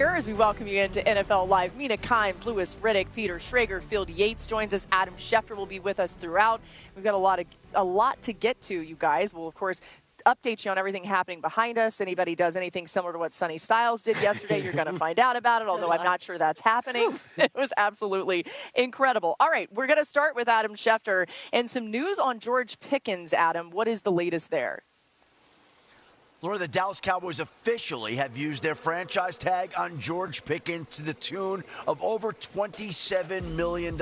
Here as we welcome you into NFL Live, Mina Kimes, Lewis Riddick, Peter Schrager, Field Yates joins us. Adam Schefter will be with us throughout. We've got a lot to get to, you guys. We'll, of course, update you on everything happening behind us. Anybody does anything similar to what Sonny Styles did yesterday, you're going to find out about it, although I'm not sure that's happening. It was absolutely incredible. All right, we're going to start with Adam Schefter and some news on George Pickens. Adam, what is the latest there? Laura, the Dallas Cowboys officially have used their franchise tag on George Pickens to the tune of over $27 million.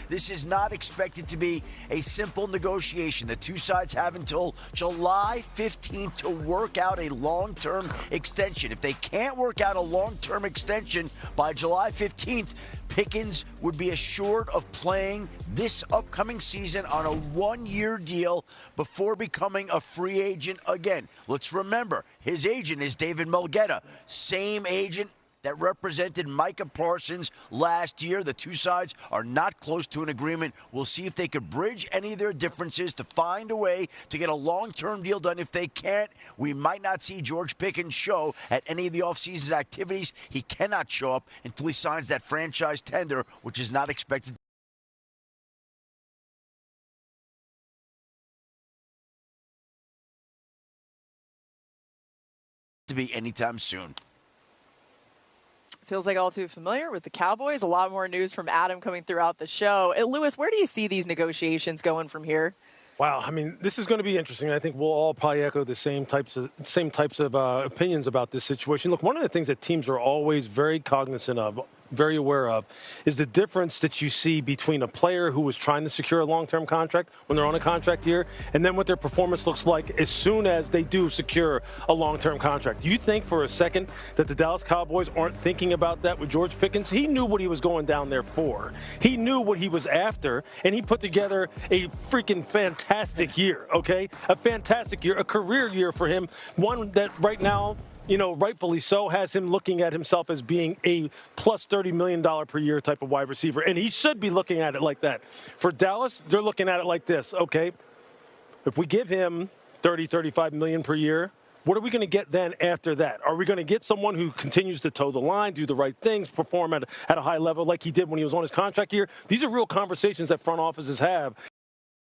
This is not expected to be a simple negotiation. The two sides have until July 15th to work out a long-term extension. If they can't work out a long-term extension by July 15th, Pickens would be assured of playing this upcoming season on a one-year deal before becoming a free agent again. Let's remember, his agent is David Mulgeta, same agent that represented Micah Parsons last year. The two sides are not close to an agreement. We'll see if they could bridge any of their differences to find a way to get a long-term deal done. If they can't, we might not see George Pickens show at any of the offseason activities. He cannot show up until he signs that franchise tender, which is not expected to be anytime soon. Feels like all too familiar with the Cowboys. A lot more news from Adam coming throughout the show. Lewis, where do you see these negotiations going from here? Wow, I mean, this is going to be interesting. I think we'll all probably echo the same types of opinions about this situation. Look, one of the things that teams are always very cognizant of, very aware of, is the difference that you see between a player who is trying to secure a long-term contract when they're on a contract year and then what their performance looks like as soon as they do secure a long-term contract. Do you think for a second that the Dallas Cowboys aren't thinking about that with George Pickens? He knew what he was going down there for. He knew what he was after, and he put together a freaking fantastic year, okay? A fantastic year, a career year for him, one that right now, you know, rightfully so, has him looking at himself as being a plus $30 million per year type of wide receiver. And he should be looking at it like that. For Dallas, they're looking at it like this, okay? If we give him 30, 35 million per year, what are we going to get then after that? Are we going to get someone who continues to toe the line, do the right things, perform at a high level like he did when he was on his contract year? These are real conversations that front offices have.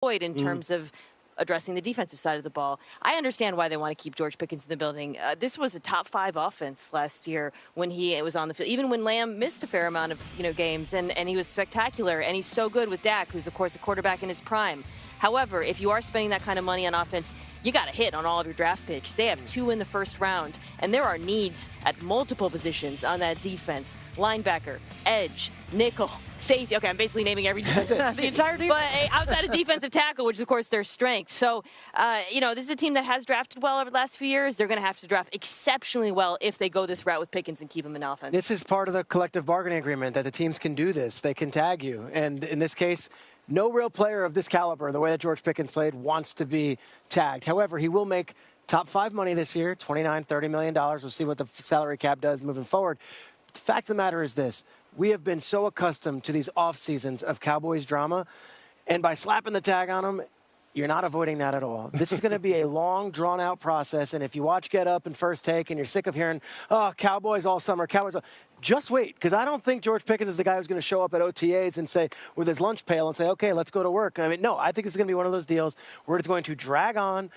In terms of addressing the defensive side of the ball. I understand why they want to keep George Pickens in the building. This was a top 5 offense last year when he was on the field, even when Lamb missed a fair amount of games, and he was spectacular, and he's so good with Dak, who's, of course, a quarterback in his prime. However, if you are spending that kind of money on offense, you got to hit on all of your draft picks. They have 2 in the first round, and there are needs at multiple positions on that defense. Linebacker, edge, nickel, safety. Okay, I'm basically naming every defense. The entire defense. But outside of defensive tackle, which is, of course, their strength. So, this is a team that has drafted well over the last few years. They're going to have to draft exceptionally well if they go this route with Pickens and keep him in offense. This is part of the collective bargaining agreement that the teams can do this. They can tag you. And in this case, no real player of this caliber, the way that George Pickens played, wants to be tagged. However, he will make top 5 money this year, $29, $30 million. We'll see what the salary cap does moving forward. The fact of the matter is this. We have been so accustomed to these off seasons of Cowboys drama, and by slapping the tag on them, you're not avoiding that at all. This is going to be a long, drawn-out process, and if you watch Get Up and First Take and you're sick of hearing, oh, Cowboys all summer, Cowboys all... Just wait, because I don't think George Pickens is the guy who's going to show up at OTAs and say, with his lunch pail and say, okay, let's go to work. I mean, no, I think it's going to be one of those deals where it's going to drag on,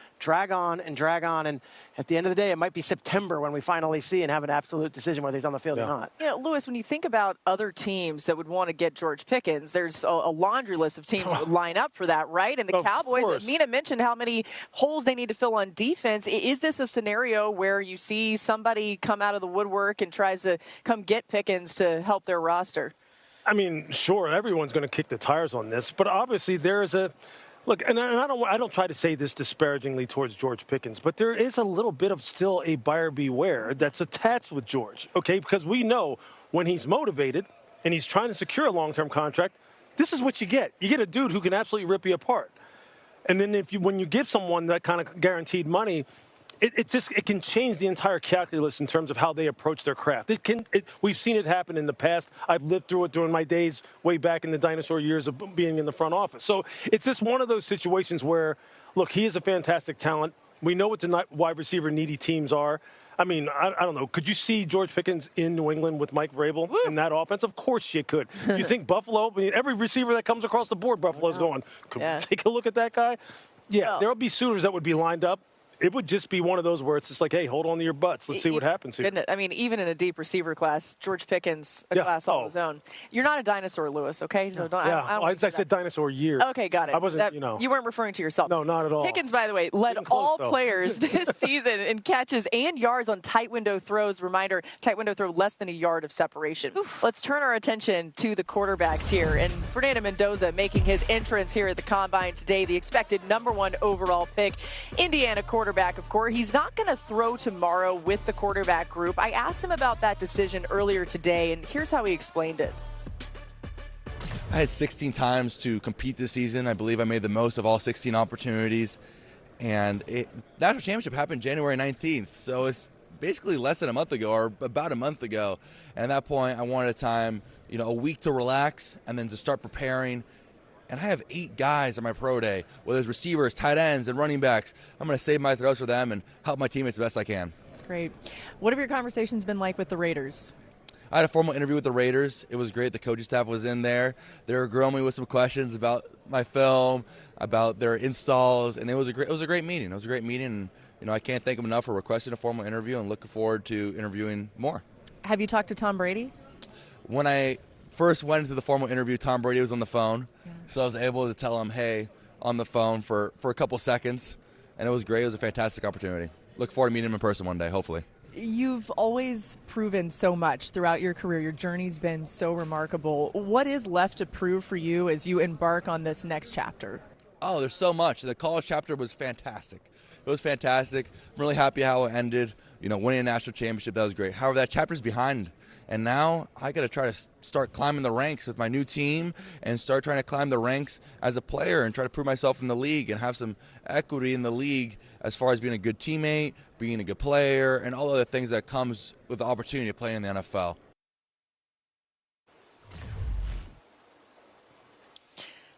and at the end of the day, it might be September when we finally see and have an absolute decision whether he's on the field or not. You know, Lewis, when you think about other teams that would want to get George Pickens, there's a laundry list of teams that would line up for that, right? And the Cowboys, Mina mentioned how many holes they need to fill on defense. Is this a scenario where you see somebody come out of the woodwork and tries to come get Pickens to help their roster? I mean, sure, everyone's going to kick the tires on this, but obviously there is a look, and I don't try to say this disparagingly towards George Pickens, but there is a little bit of still a buyer beware that's attached with George, okay? Because we know when he's motivated and he's trying to secure a long-term contract, this is what you get. You get a dude who can absolutely rip you apart. And then when you give someone that kind of guaranteed money, it can change the entire calculus in terms of how they approach their craft. We've seen it happen in the past. I've lived through it during my days way back in the dinosaur years of being in the front office. So it's just one of those situations where, look, he is a fantastic talent. We know what the wide receiver needy teams are. I mean, I don't know. Could you see George Pickens in New England with Mike Vrabel in that offense? Of course you could. You think Buffalo, I mean, every receiver that comes across the board, Buffalo's going, could we take a look at that guy? Yeah, there will be suitors that would be lined up. It would just be one of those where it's just like, hey, hold on to your butts. Let's see what happens here. I mean, even in a deep receiver class, George Pickens, a class all his own. You're not a dinosaur, Lewis, okay? So I said dinosaur year. Okay, got it. I wasn't, You weren't referring to yourself. No, not at all. Pickens, by the way, led all players this season in catches and yards on tight window throws. Reminder, tight window throw less than a yard of separation. Let's turn our attention to the quarterbacks here. And Fernando Mendoza making his entrance here at the Combine today, the expected #1 overall pick. Indiana quarterback, of course. He's not going to throw tomorrow with the quarterback group. I asked him about that decision earlier today, and here's how he explained it. I had 16 times to compete this season. I believe I made the most of all 16 opportunities. And the national championship happened January 19th, so it's basically less than a month ago, or about a month ago. And at that point, I wanted time, a week to relax and then to start preparing. And I have 8 guys on my pro day, whether it's receivers, tight ends, and running backs. I'm going to save my throws for them and help my teammates the best I can. That's great. What have your conversations been like with the Raiders? I had a formal interview with the Raiders. It was great. The coaching staff was in there. They were grilling me with some questions about my film, about their installs, and it was a great meeting. It was a great meeting, and I can't thank them enough for requesting a formal interview, and looking forward to interviewing more. Have you talked to Tom Brady? When I first went into the formal interview, Tom Brady was on the phone, so I was able to tell him, hey, on the phone for a couple seconds, and it was great. It was a fantastic opportunity. Look forward to meeting him in person one day, hopefully. You've always proven so much throughout your career. Your journey's been so remarkable. What is left to prove for you as you embark on this next chapter? Oh, there's so much. The college chapter was fantastic. It was fantastic. I'm really happy how it ended. Winning a national championship, that was great. However, that chapter's behind. And now I got to try to start climbing the ranks with my new team and start trying to climb the ranks as a player and try to prove myself in the league and have some equity in the league as far as being a good teammate, being a good player, and all other things that comes with the opportunity to play in the NFL.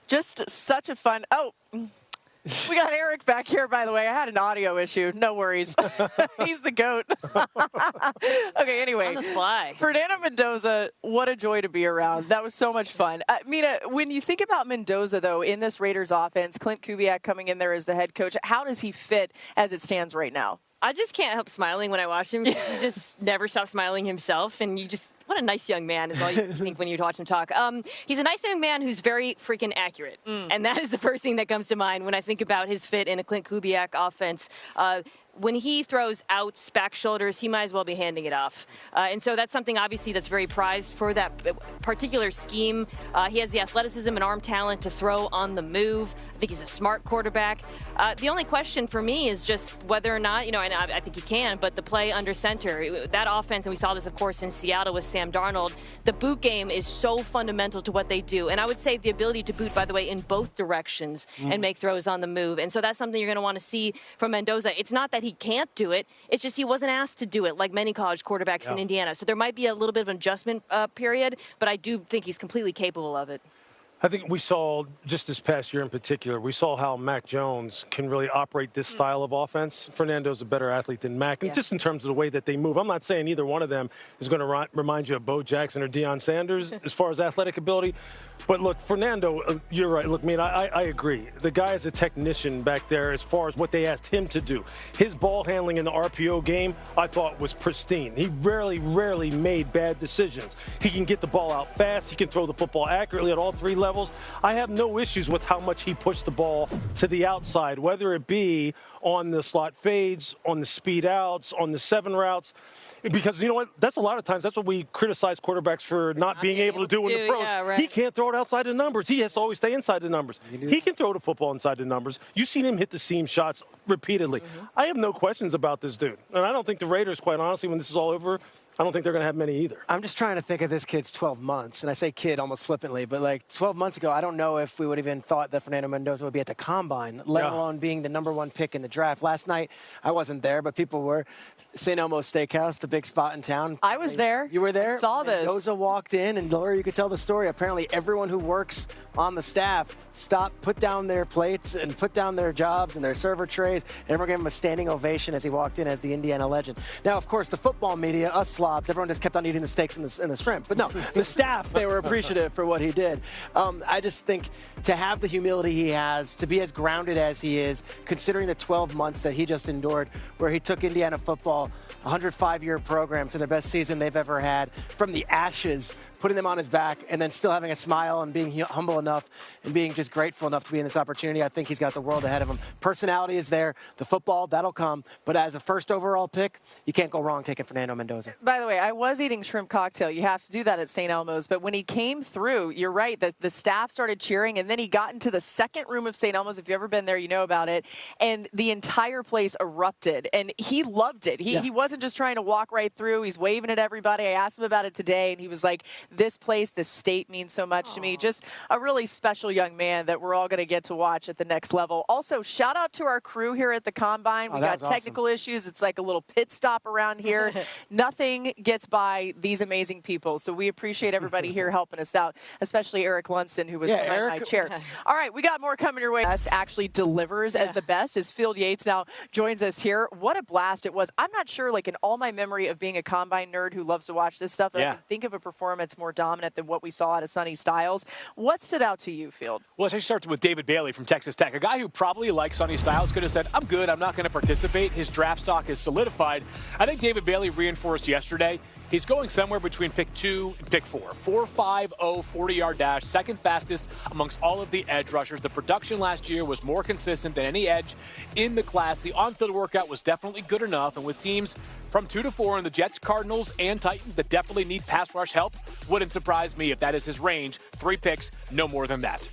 Just such a fun. We got Eric back here, by the way. I had an audio issue. No worries. He's the GOAT. Okay, anyway. On the fly. Fernando Mendoza, what a joy to be around. That was so much fun. Mina, when you think about Mendoza, though, in this Raiders offense, Clint Kubiak coming in there as the head coach, how does he fit as it stands right now? I just can't help smiling when I watch him. He just never stops smiling himself, and what a nice young man is all you think when you watch him talk. He's a nice young man who's very freaking accurate, and that is the first thing that comes to mind when I think about his fit in a Clint Kubiak offense. When he throws outs, back shoulders, he might as well be handing it off. And so that's something, obviously, that's very prized for that particular scheme. He has the athleticism and arm talent to throw on the move. I think he's a smart quarterback. The only question for me is just whether or not, and I think he can, but the play under center, that offense, and we saw this, of course, in Seattle with Sam Darnold, the boot game is so fundamental to what they do. And I would say the ability to boot, by the way, in both directions and make throws on the move. And so that's something you're going to want to see from Mendoza. It's not that he can't do it. It's just he wasn't asked to do it like many college quarterbacks in Indiana. So there might be a little bit of an adjustment period, but I do think he's completely capable of it. I think we saw, just this past year in particular, we saw how Mac Jones can really operate this style of offense. Fernando's a better athlete than Mac, and just in terms of the way that they move. I'm not saying either one of them is going to remind you of Bo Jackson or Deion Sanders as far as athletic ability. But look, Fernando, you're right. Look, man, I agree. The guy is a technician back there as far as what they asked him to do. His ball handling in the RPO game, I thought, was pristine. He rarely made bad decisions. He can get the ball out fast. He can throw the football accurately at all 3 levels. I have no issues with how much he pushed the ball to the outside, whether it be on the slot fades, on the speed outs, on the 7 routes. Because you know what? That's a lot of times. That's what we criticize quarterbacks for not being able to do in the pros. Yeah, right. He can't throw it outside the numbers. He has to always stay inside the numbers. He can throw the football inside the numbers. You've seen him hit the seam shots repeatedly. I have no questions about this dude. And I don't think the Raiders, quite honestly, when this is all over, I don't think they're going to have many either. I'm just trying to think of this kid's 12 months, and I say kid almost flippantly, but like 12 months ago, I don't know if we would have even thought that Fernando Mendoza would be at the Combine, let alone being the #1 pick in the draft. Last night, I wasn't there, but people were. St. Elmo's Steakhouse, the big spot in town. I was there. You were there? I saw this. Mendoza walked in, and Laura, you could tell the story. Apparently, everyone who works on the staff stopped, put down their plates and put down their jobs and their server trays, and everyone gave him a standing ovation as he walked in as the Indiana legend. Now, of course, the football media, us slobs, everyone just kept on eating the steaks and the shrimp. But no, the staff, they were appreciative for what he did. I just think to have the humility he has, to be as grounded as he is, considering the 12 months that he just endured, where he took Indiana football, a 105-year program, to their best season they've ever had, from the ashes, putting them on his back, and then still having a smile and being humble enough and being just grateful enough to be in this opportunity. I think he's got the world ahead of him. Personality is there. The football, that'll come. But as a first overall pick, you can't go wrong taking Fernando Mendoza. By the way, I was eating shrimp cocktail. You have to do that at St. Elmo's. But when he came through, you're right, the staff started cheering, and then he got into the second room of St. Elmo's. If you've ever been there, you know about it. And the entire place erupted. And he loved it. He wasn't just trying to walk right through. He's waving at everybody. I asked him about it today, and he was like, this place, this state means so much to me. Just a really special young man that we're all going to get to watch at the next level. Also, shout out to our crew here at the Combine. We got technical issues. It's like a little pit stop around here. Nothing gets by these amazing people. So we appreciate everybody here helping us out, especially Eric Lunston, who was behind my chair. All right, we got more coming your way. Best actually delivers as the best as Field Yates now joins us here. What a blast it was. I'm not sure, like in all my memory of being a Combine nerd who loves to watch this stuff, I can think of a performance more dominant than what we saw out of Sonny Styles. What stood out to you, Field? Well, it starts with David Bailey from Texas Tech, a guy who probably, like Sonny Styles, could have said, I'm good, I'm not going to participate. His draft stock is solidified. I think David Bailey reinforced yesterday. He's going somewhere between pick 2 and pick 4. 4.50 40-yard dash, second fastest amongst all of the edge rushers. The production last year was more consistent than any edge in the class. The on-field workout was definitely good enough, and with teams from 2 to 4 in the Jets, Cardinals, and Titans that definitely need pass rush help, wouldn't surprise me if that is his range. 3 picks, no more than that.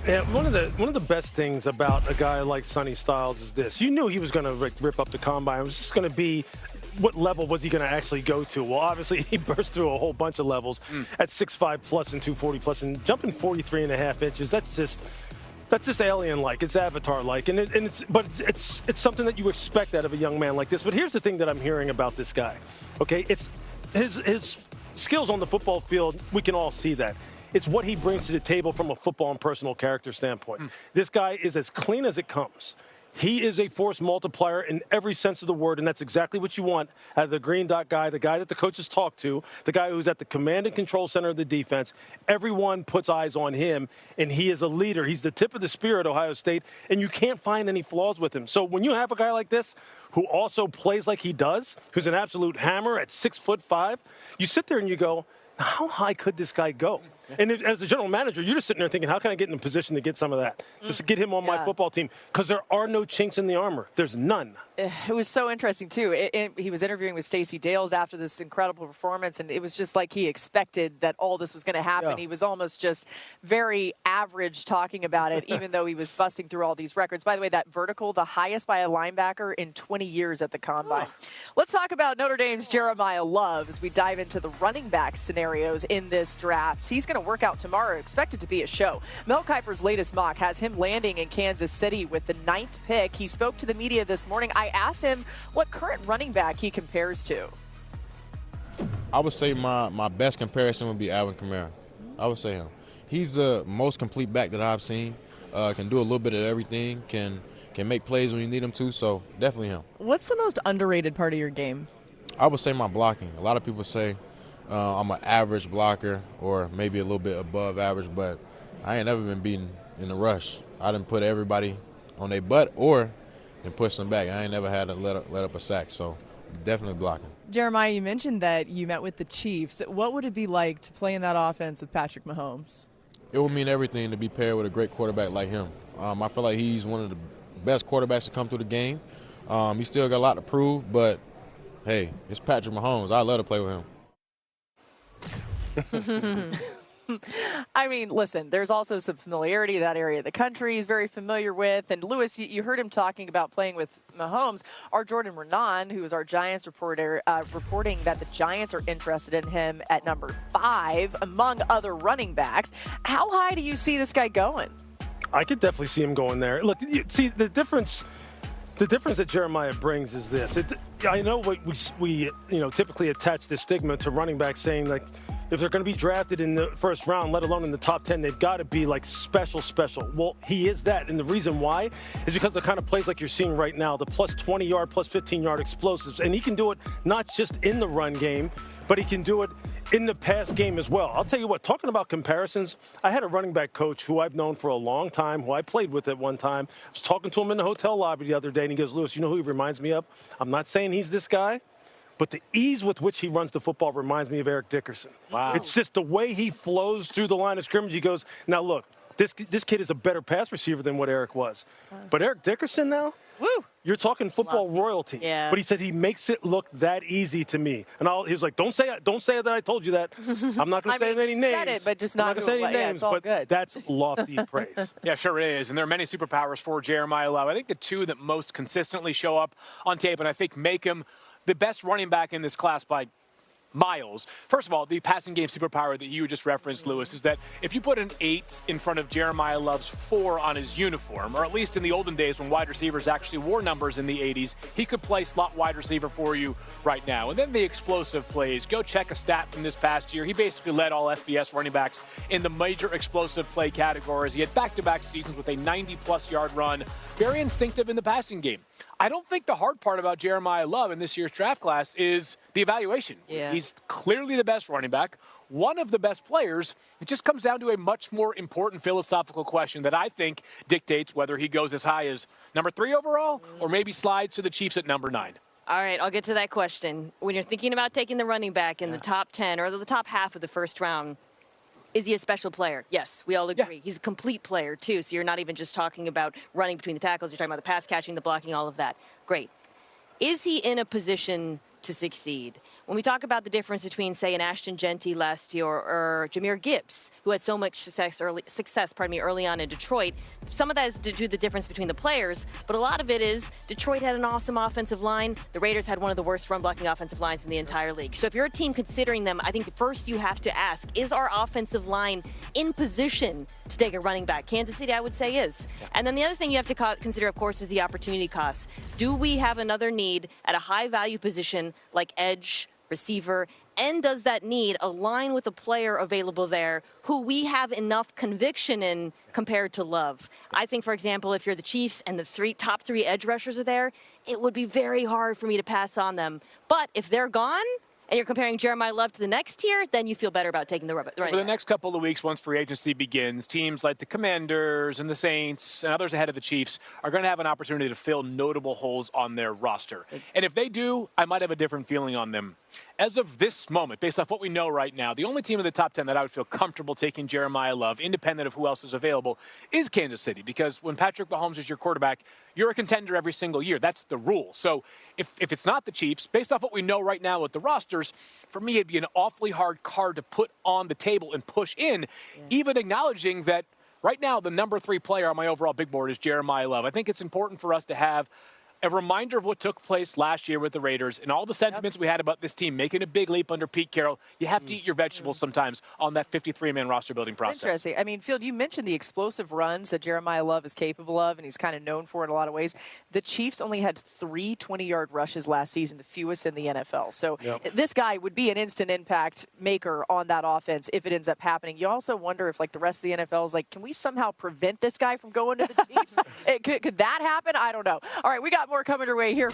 Yeah, one of the best things about a guy like Sonny Styles is this. You knew he was going to rip up the Combine. It was just going to be, what level was he going to actually go to? Well, obviously, he burst through a whole bunch of levels at 6'5 plus and 240 plus, and jumping 43.5 inches. That's just alien-like. It's Avatar-like, and it's something that you expect out of a young man like this. But here's the thing that I'm hearing about this guy. Okay, it's his skills on the football field. We can all see that. It's what he brings to the table from a football and personal character standpoint. This guy is as clean as it comes. He is a force multiplier in every sense of the word, and that's exactly what you want out of the green dot guy, the guy that the coaches talk to, the guy who's at the command and control center of the defense. Everyone puts eyes on him, and he is a leader. He's the tip of the spear at Ohio State, and you can't find any flaws with him. So when you have a guy like this who also plays like he does, who's an absolute hammer at 6'5", you sit there and you go, how high could this guy go? And as a general manager, you're just sitting there thinking, how can I get in a position to get some of that? Just to get him on my football team. Because there are no chinks in the armor. There's none. It was so interesting, too. He was interviewing with Stacey Dales after this incredible performance, and it was just like he expected that all this was going to happen. He was almost just very average talking about it, even though he was busting through all these records. By the way, that vertical, the highest by a linebacker in 20 years at the Combine. Let's talk about Notre Dame's Jeremiah Love as we dive into the running back scenarios in this draft. He's going to work out tomorrow, expected to be a show. Mel Kiper's latest mock has him landing in Kansas City with the 9th pick. He spoke to the media this morning. I asked him what current running back he compares to. I would say my best comparison would be Alvin Kamara. I would say him. He's the most complete back that I've seen. Can do a little bit of everything. Can make plays when you need him to. So definitely him. What's the most underrated part of your game? I would say my blocking. A lot of people say I'm an average blocker or maybe a little bit above average, but I ain't never been beaten in a rush. I didn't put everybody on their butt or and push them back. I ain't never had to let up a sack, so definitely blocking. Jeremiah, you mentioned that you met with the Chiefs. What would it be like to play in that offense with Patrick Mahomes? It would mean everything to be paired with a great quarterback like him. I feel like he's one of the best quarterbacks to come through the game. He still got a lot to prove, but, hey, it's Patrick Mahomes. I love to play with him. I mean, listen, there's also some familiarity. That area of the country he's very familiar with. And, Lewis, you heard him talking about playing with Mahomes. Our Jordan Renan, who is our Giants reporter, reporting that the Giants are interested in him at number 5, among other running backs. How high do you see this guy going? I could definitely see him going there. Look, see, the difference that Jeremiah brings is this. I know we typically attach the stigma to running backs saying, like, if they're going to be drafted in the first round, let alone in the top 10, they've got to be like special. Well, he is that. And the reason why is because the kind of plays like you're seeing right now, the plus 20-yard, plus 15-yard explosives. And he can do it not just in the run game, but he can do it in the pass game as well. I'll tell you what, talking about comparisons, I had a running back coach who I've known for a long time, who I played with at one time. I was talking to him in the hotel lobby the other day, and he goes, Lewis, you know who he reminds me of? I'm not saying he's this guy, but the ease with which he runs the football reminds me of Eric Dickerson. Wow. It's just the way he flows through the line of scrimmage. He goes, now look, this kid is a better pass receiver than what Eric was. But Eric Dickerson now, Woo. you're talking football royalty. Yeah. But he said he makes it look that easy to me. And he was like, don't say that I told you that. I'm not going to say any names. Said it, but just I'm not going to say any names, it's all but good. that's lofty praise. Yeah, sure is. And there are many superpowers for Jeremiah Love. I think the two that most consistently show up on tape and I think make him the best running back in this class by miles. First of all, the passing game superpower that you just referenced, Lewis, is that if you put an 8 in front of Jeremiah Love's 4 on his uniform, or at least in the olden days when wide receivers actually wore numbers in the 80s, he could play slot wide receiver for you right now. And then the explosive plays. Go check a stat from this past year. He basically led all FBS running backs in the major explosive play categories. He had back-to-back seasons with a 90-plus yard run. Very instinctive in the passing game. I don't think the hard part about Jeremiah Love in this year's draft class is the evaluation. Yeah. He's clearly the best running back, one of the best players. It just comes down to a much more important philosophical question that I think dictates whether he goes as high as number 3 overall or maybe slides to the Chiefs at number 9. All right, I'll get to that question. When you're thinking about taking the running back in the top 10 or the top half of the first round, is he a special player? Yes, we all agree. Yeah. He's a complete player, too, so you're not even just talking about running between the tackles. You're talking about the pass catching, the blocking, all of that. Great. Is he in a position to succeed? When we talk about the difference between, say, an Ashton Genty last year or Jahmyr Gibbs, who had so much success early on in Detroit, some of that is due to the difference between the players, but a lot of it is Detroit had an awesome offensive line. The Raiders had one of the worst run-blocking offensive lines in the entire league. So if you're a team considering them, I think first you have to ask, is our offensive line in position to take a running back? Kansas City, I would say, is. And then the other thing you have to consider, of course, is the opportunity cost. Do we have another need at a high-value position like edge, receiver, and does that need align with a player available there who we have enough conviction in compared to Love? I think, for example, if you're the Chiefs and the top three edge rushers are there, it would be very hard for me to pass on them. But if they're gone, and you're comparing Jeremiah Love to the next tier, then you feel better about taking the running back. Over the next couple of weeks, once free agency begins, teams like the Commanders and the Saints and others ahead of the Chiefs are going to have an opportunity to fill notable holes on their roster. And if they do, I might have a different feeling on them. As of this moment, based off what we know right now, the only team in the top 10 that I would feel comfortable taking Jeremiah Love, independent of who else is available, is Kansas City. Because when Patrick Mahomes is your quarterback, you're a contender every single year. That's the rule. So if it's not the Chiefs, based off what we know right now with the rosters, for me it'd be an awfully hard card to put on the table and push in, even acknowledging that right now the number 3 player on my overall big board is Jeremiah Love. I think it's important for us to have a reminder of what took place last year with the Raiders and all the sentiments we had about this team making a big leap under Pete Carroll. You have to eat your vegetables sometimes on that 53-man roster building process. It's interesting. I mean, Field, you mentioned the explosive runs that Jeremiah Love is capable of, and he's kind of known for in a lot of ways. The Chiefs only had 3 20-yard rushes last season, the fewest in the NFL. So this guy would be an instant impact maker on that offense if it ends up happening. You also wonder if, like, the rest of the NFL is like, can we somehow prevent this guy from going to the Chiefs? Could that happen? I don't know. All right, we got more coming your way here.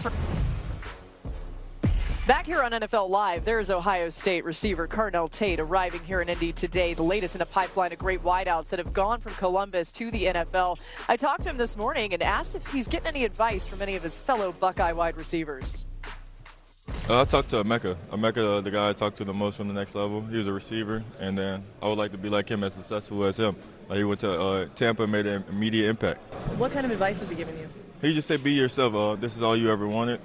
Back here on NFL Live, there's Ohio State receiver Carnell Tate arriving here in Indy today, the latest in a pipeline of great wideouts that have gone from Columbus to the NFL. I talked to him this morning and asked if he's getting any advice from any of his fellow Buckeye wide receivers. I talked to Emeka. Emeka, the guy I talked to the most from the next level. He was a receiver, and then I would like to be like him, as successful as him. He went to Tampa and made an immediate impact. What kind of advice has he given you? He just said, be yourself. This is all you ever wanted.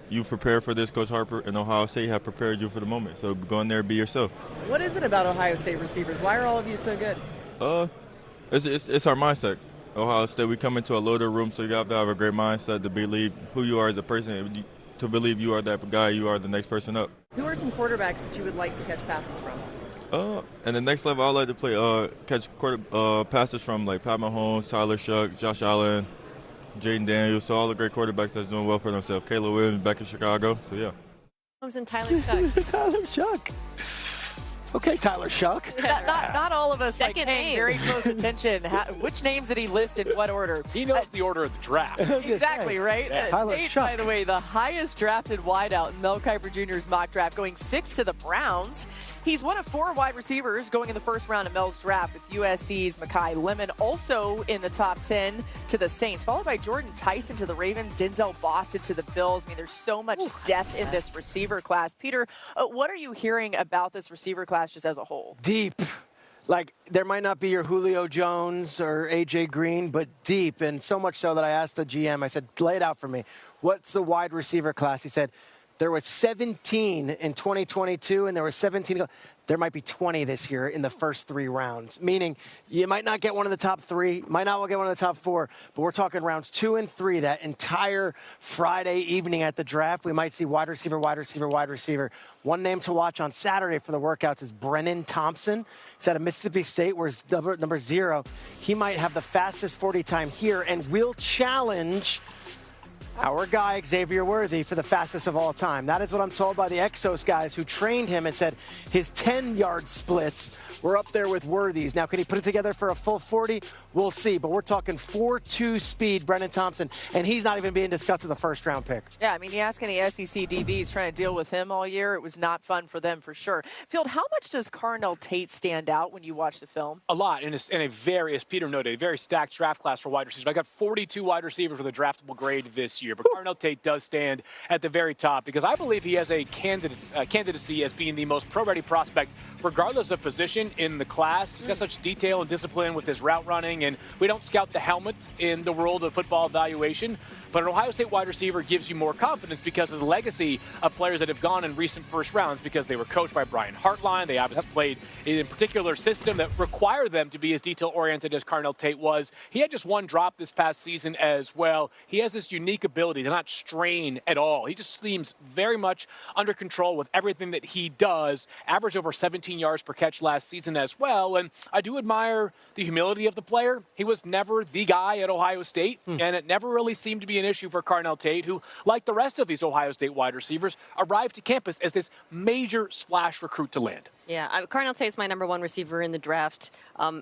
You've prepared for this. Coach Harper and Ohio State have prepared you for the moment. So go in there and be yourself. What is it about Ohio State receivers? Why are all of you so good? It's our mindset. Ohio State, we come into a loaded room, so you have to have a great mindset to believe who you are as a person, to believe you are that guy, you are the next person up. Who are some quarterbacks that you would like to catch passes from? And the next level, I'd like to play catch passes from like Pat Mahomes, Tyler Shuck, Josh Allen, Jaden Daniels, so all the great quarterbacks that's doing well for themselves. Caleb Williams back in Chicago, so yeah. Mahomes and Tyler Shuck. Tyler Shuck. Okay, Tyler Shuck. Not all of us Second paying name. very close attention. Which names did he list in what order? He knows the order of the draft. Exactly, right? Yeah. Tyler Tate, Shuck. by the way, the highest drafted wideout in Mel Kiper Jr.'s mock draft, going 6th to the Browns. He's one of 4 wide receivers going in the first round of Mel's draft, with USC's Mekhi Lemon also in the top 10 to the Saints, followed by Jordan Tyson to the Ravens, Denzel Boston to the Bills. I mean, there's so much depth in this receiver class. Peter, what are you hearing about this receiver class just as a whole? Deep. Like, there might not be your Julio Jones or A.J. Green, but deep. And so much so that I asked the GM, I said, lay it out for me. What's the wide receiver class? He said, there was 17 in 2022, and there were 17. There might be 20 this year in the first 3 rounds, meaning you might not get one of the top 3, might not get one of the top 4, but we're talking rounds 2 and 3, that entire Friday evening at the draft. We might see wide receiver, wide receiver, wide receiver. One name to watch on Saturday for the workouts is Brennan Thompson. He's out of Mississippi State, where he's number 0. He might have the fastest 40 time here and will challenge our guy, Xavier Worthy, for the fastest of all time. That is what I'm told by the Exos guys who trained him and said his 10-yard splits were up there with Worthy's. Now, can he put it together for a full 40? We'll see. But we're talking 4.2 speed, Brennan Thompson, and he's not even being discussed as a first-round pick. Yeah, I mean, you ask any SEC DBs trying to deal with him all year, it was not fun for them for sure. Field, how much does Carnell Tate stand out when you watch the film? A lot, in a very, as Peter noted, a very stacked draft class for wide receivers. I got 42 wide receivers with a draftable grade this year, but Carnell Tate does stand at the very top because I believe he has a candidacy as being the most pro-ready prospect, regardless of position in the class. He's got such detail and discipline with his route running, and we don't scout the helmet in the world of football evaluation, but an Ohio State wide receiver gives you more confidence because of the legacy of players that have gone in recent first rounds, because they were coached by Brian Hartline. They obviously played in a particular system that required them to be as detail-oriented as Carnell Tate was. He had just 1 drop this past season as well. He has this unique ability to not strain at all. He just seems very much under control with everything that he does. Averaged over 17 yards per catch last season as well, and I do admire the humility of the player. He was never the guy at Ohio State, and it never really seemed to be an issue for Carnell Tate, who, like the rest of these Ohio State wide receivers, arrived to campus as this major splash recruit to land. Yeah, Carnell Tate's my number 1 receiver in the draft.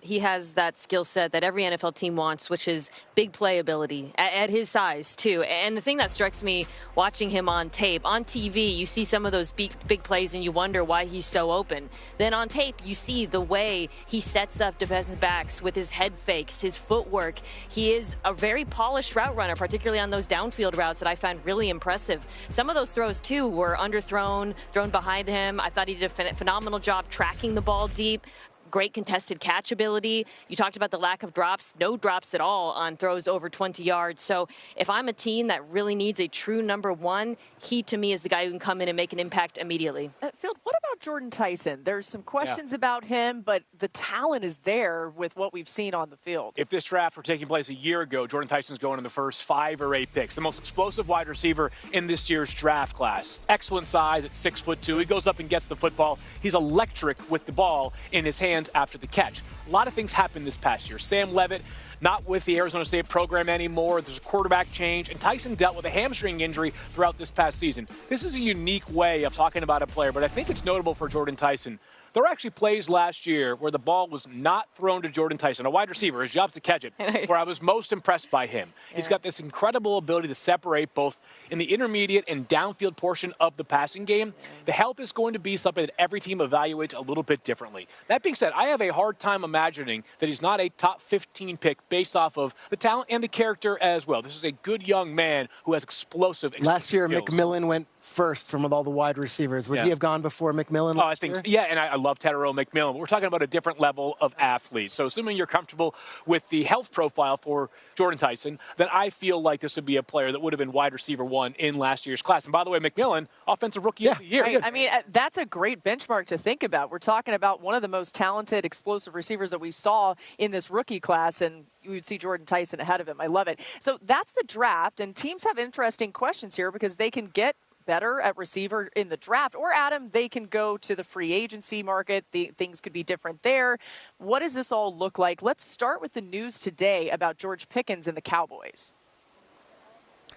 He has that skill set that every NFL team wants, which is big playability at his size, too. And the thing that strikes me watching him on tape, on TV, you see some of those big plays and you wonder why he's so open. Then on tape, you see the way he sets up defensive backs with his head fakes, his footwork. He is a very polished route runner, particularly on those downfield routes that I found really impressive. Some of those throws, too, were underthrown, thrown behind him. I thought he did a phenomenal job tracking the ball deep. Great contested catch ability. You talked about the lack of drops. No drops at all on throws over 20 yards. So if I'm a team that really needs a true number 1, he, to me, is the guy who can come in and make an impact immediately. Field, what about Jordan Tyson? There's some questions about him, but the talent is there with what we've seen on the field. If this draft were taking place a year ago, Jordan Tyson's going in the first 5 or 8 picks. The most explosive wide receiver in this year's draft class. Excellent size at 6'2". He goes up and gets the football. He's electric with the ball in his hands after the catch. A lot of things happened this past year. Sam Leavitt not with the Arizona State program anymore. There's a quarterback change, and Tyson dealt with a hamstring injury throughout this past season. This is a unique way of talking about a player, but I think it's notable for Jordan Tyson. There were actually plays last year where the ball was not thrown to Jordan Tyson, a wide receiver. His job's to catch it, where I was most impressed by him. Yeah. He's got this incredible ability to separate both in the intermediate and downfield portion of the passing game. The help is going to be something that every team evaluates a little bit differently. That being said, I have a hard time imagining that he's not a top 15 pick based off of the talent and the character as well. This is a good young man who has explosive Last year, skills. McMillan went first from all the wide receivers. Would he have gone before McMillan last I think year? So. Yeah, and I love Tedero McMillan, but we're talking about a different level of athlete. So assuming you're comfortable with the health profile for Jordan Tyson, then I feel like this would be a player that would have been wide receiver 1 in last year's class. And by the way, McMillan, offensive rookie of the year. I mean, that's a great benchmark to think about. We're talking about one of the most talented, explosive receivers that we saw in this rookie class, and you would see Jordan Tyson ahead of him. I love it. So that's the draft, and teams have interesting questions here because they can get better at receiver in the draft, or Adam, they can go to the free agency market. Things could be different there. What does this all look like? Let's start with the news today about George Pickens and the Cowboys.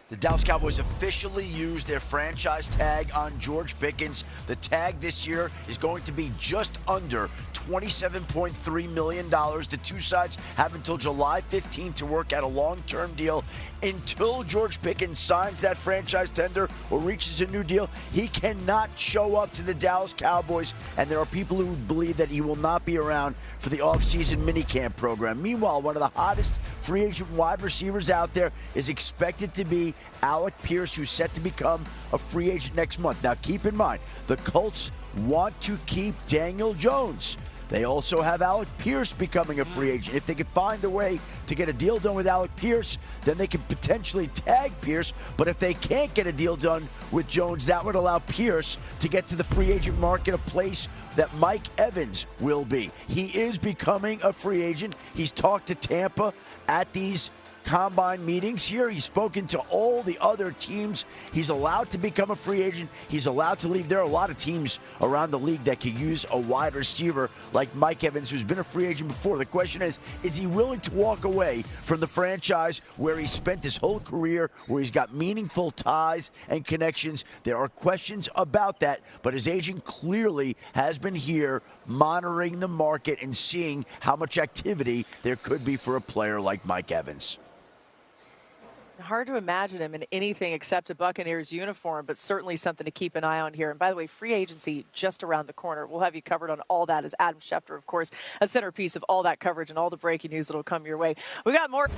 The Dallas Cowboys officially used their franchise tag on George Pickens. The tag this year is going to be just under $27.3 million. The two sides have until July 15th to work out a long-term deal. Until George Pickens signs that franchise tender or reaches a new deal, he cannot show up to the Dallas Cowboys, and there are people who believe that he will not be around for the offseason minicamp program. Meanwhile, one of the hottest free agent wide receivers out there is expected to be Alec Pierce, who's set to become a free agent next month. Now, keep in mind, the Colts want to keep Daniel Jones. They also have Alec Pierce becoming a free agent. If they could find a way to get a deal done with Alec Pierce, then they could potentially tag Pierce. But if they can't get a deal done with Jones, that would allow Pierce to get to the free agent market, a place that Mike Evans will be. He is becoming a free agent. He's talked to Tampa at these combine meetings here. He's spoken to all the other teams. He's allowed to become a free agent. He's allowed to leave. There are a lot of teams around the league that could use a wide receiver like Mike Evans, who's been a free agent before. The question is he willing to walk away from the franchise where he spent his whole career, where he's got meaningful ties and connections? There are questions about that, but his agent clearly has been here monitoring the market and seeing how much activity there could be for a player like Mike Evans. Hard to imagine him in anything except a Buccaneers uniform, but certainly something to keep an eye on here. And by the way, free agency just around the corner. We'll have you covered on all that as Adam Schefter, of course, a centerpiece of all that coverage and all the breaking news that will come your way. We got more.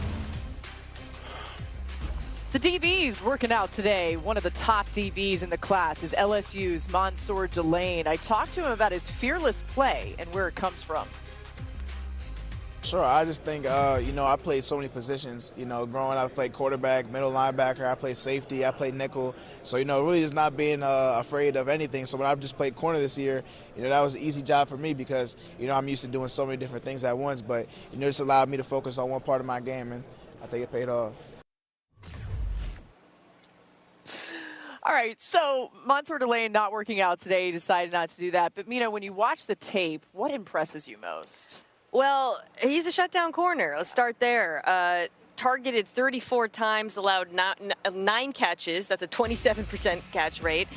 The DBs working out today. One of the top DBs in the class is LSU's Mansour Delane. I talked to him about his fearless play and where it comes from. Sure, I just think, I played so many positions. Growing up, I played quarterback, middle linebacker, I played safety, I played nickel. So, really just not being afraid of anything. So when I just played corner this year, that was an easy job for me because, I'm used to doing so many different things at once. But, just allowed me to focus on one part of my game, and I think it paid off. All right, so Mansour Delane not working out today, he decided not to do that. But, when you watch the tape, what impresses you most? Well, he's a shutdown corner. Let's start there. Targeted 34 times, allowed 9 catches. That's a 27% catch rate.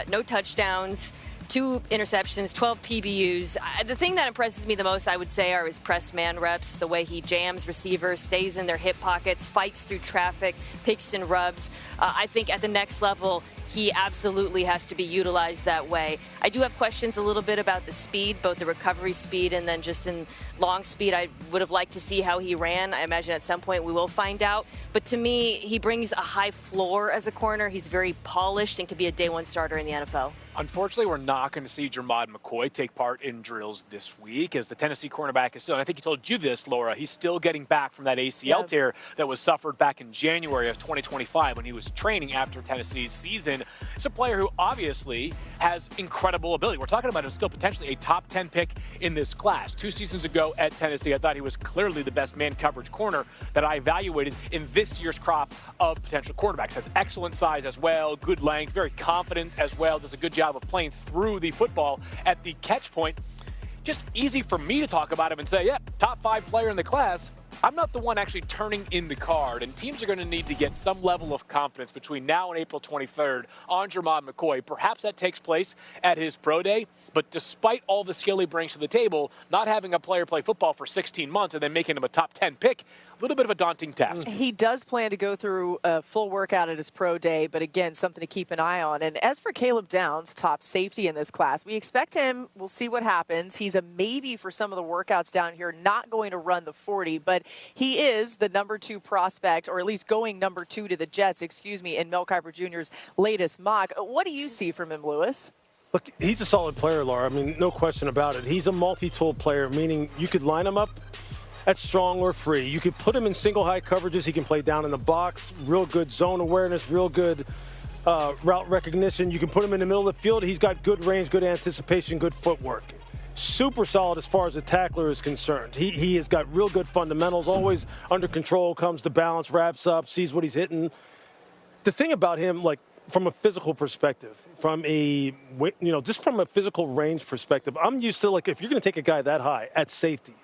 No touchdowns, 2 interceptions, 12 PBUs. The thing that impresses me the most, I would say, are his press man reps, the way he jams receivers, stays in their hip pockets, fights through traffic, picks and rubs. I think at the next level, he absolutely has to be utilized that way. I do have questions a little bit about the speed, both the recovery speed and then just in long speed. I would have liked to see how he ran. I imagine at some point we will find out. But to me, he brings a high floor as a corner. He's very polished and could be a day 1 starter in the NFL. Unfortunately, we're not going to see Jermod McCoy take part in drills this week as the Tennessee cornerback is still, and I think he told you this, Laura, he's still getting back from that ACL tear that was suffered back in January of 2025 when he was training after Tennessee's season. It's a player who obviously has incredible ability. We're talking about him still potentially a top 10 pick in this class. 2 seasons ago at Tennessee, I thought he was clearly the best man coverage corner that I evaluated in this year's crop of potential cornerbacks. Has excellent size as well, good length, very confident as well, does a good job of playing through the football at the catch point. Just easy for me to talk about him and say, yeah, top 5 player in the class. I'm not the one actually turning in the card, and teams are going to need to get some level of confidence between now and April 23rd on Jermod McCoy. Perhaps that takes place at his pro day, but despite all the skill he brings to the table, not having a player play football for 16 months and then making him a top 10 pick, a little bit of a daunting task. He does plan to go through a full workout at his pro day, but again, something to keep an eye on. And as for Caleb Downs, top safety in this class, we expect him, we'll see what happens. He's a maybe for some of the workouts down here, not going to run the 40, but he is the number 2 prospect, or at least going number 2 to the Jets, in Mel Kiper Jr.'s latest mock. What do you see from him, Lewis? Look, he's a solid player, Laura. I mean, no question about it. He's a multi-tool player, meaning you could line him up at strong or free. You could put him in single high coverages. He can play down in the box, real good zone awareness, real good route recognition. You can put him in the middle of the field. He's got good range, good anticipation, good footwork. Super solid as far as the tackler is concerned. He has got real good fundamentals, always under control, comes to balance, wraps up, sees what he's hitting. The thing about him, like, from a physical perspective, just from a physical range perspective, I'm used to, like, if you're going to take a guy that high at safety,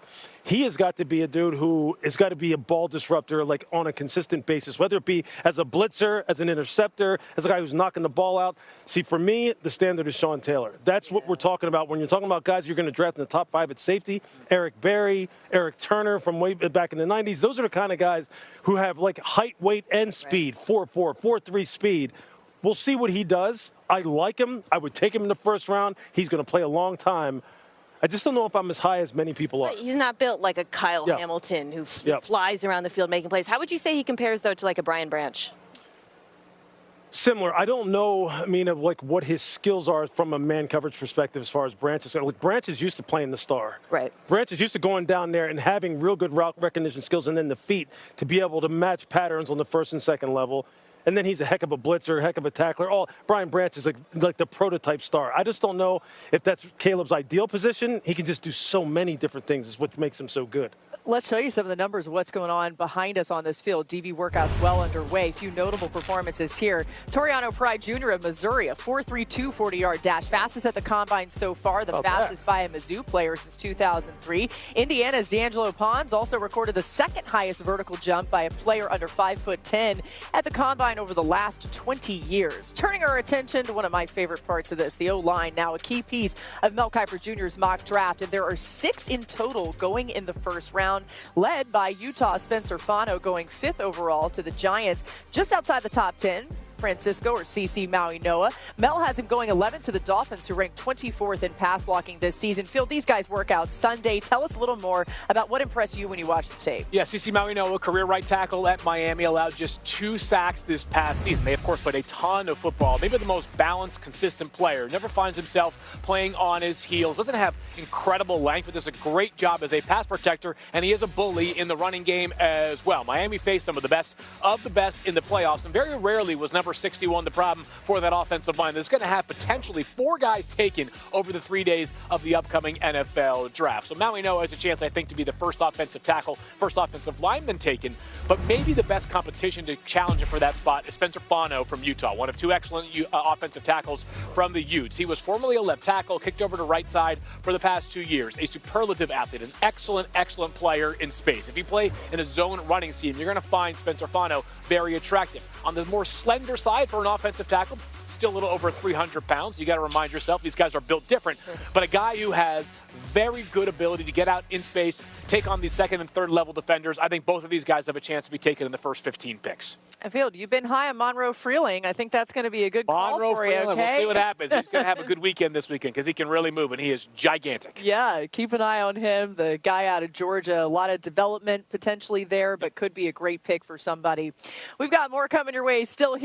he has got to be a dude who has got to be a ball disruptor, like, on a consistent basis, whether it be as a blitzer, as an interceptor, as a guy who's knocking the ball out. See, for me, the standard is Sean Taylor. That's what we're talking about when you're talking about guys you're going to draft in the top 5 at safety. Eric Berry, Eric Turner from way back in the 90s. Those are the kind of guys who have, like, height, weight, and speed, 4.4, 4.3 speed. We'll see what he does. I like him. I would take him in the first round. He's going to play a long time. I just don't know if I'm as high as many people are. He's not built like a Kyle Hamilton who flies around the field making plays. How would you say he compares, though, to like a Brian Branch? Similar. I don't know, of like what his skills are from a man coverage perspective as far as Branch is. Like, Branch is used to playing the star. Right. Branch is used to going down there and having real good route recognition skills and then the feet to be able to match patterns on the first and second level. And then he's a heck of a blitzer, heck of a tackler. Brian Branch is like the prototype star. I just don't know if that's Caleb's ideal position. He can just do so many different things, is what makes him so good. Let's show you some of the numbers of what's going on behind us on this field. DB workouts well underway. A few notable performances here. Toriano Pride Jr. of Missouri, a 4.32 40-yard dash. Fastest at the combine so far, the fastest by a Mizzou player since 2003. Indiana's D'Angelo Pons also recorded the second highest vertical jump by a player under 5'10" at the combine over the last 20 years. Turning our attention to one of my favorite parts of this, the O-line, now a key piece of Mel Kiper Jr.'s mock draft, and there are 6 in total going in the first round, led by Utah Spencer Fano going 5th overall to the Giants, just outside the top 10. Francisco or CC Maui Noah. Mel has him going 11th to the Dolphins, who ranked 24th in pass blocking this season. Phil, these guys work out Sunday. Tell us a little more about what impressed you when you watched the tape. Yeah, CC Maui Noah, career right tackle at Miami, allowed just 2 sacks this past season. They, of course, played a ton of football. Maybe the most balanced, consistent player. Never finds himself playing on his heels. Doesn't have incredible length, but does a great job as a pass protector, and he is a bully in the running game as well. Miami faced some of the best in the playoffs, and very rarely was number 61 the problem for that offensive line. There's going to have potentially 4 guys taken over the 3 days of the upcoming NFL draft. So Maui Noah has a chance, I think, to be the first offensive tackle, first offensive lineman taken, but maybe the best competition to challenge him for that spot is Spencer Fano from Utah, one of 2 excellent offensive tackles from the Utes. He was formerly a left tackle, kicked over to right side for the past 2 years. A superlative athlete, an excellent player in space. If you play in a zone running scheme, you're going to find Spencer Fano very attractive. On the more slender side for an offensive tackle, still a little over 300 pounds. You got to remind yourself these guys are built different, but a guy who has very good ability to get out in space, take on these second and third level defenders. I think both of these guys have a chance to be taken in the first 15 picks. Field, you've been high on Monroe Freeling. I think that's going to be a good call for you, okay? We'll see what happens. He's going to have a good weekend this weekend because he can really move, and he is gigantic. Yeah, keep an eye on him. The guy out of Georgia, a lot of development potentially there, but could be a great pick for somebody. We've got more coming your way still here.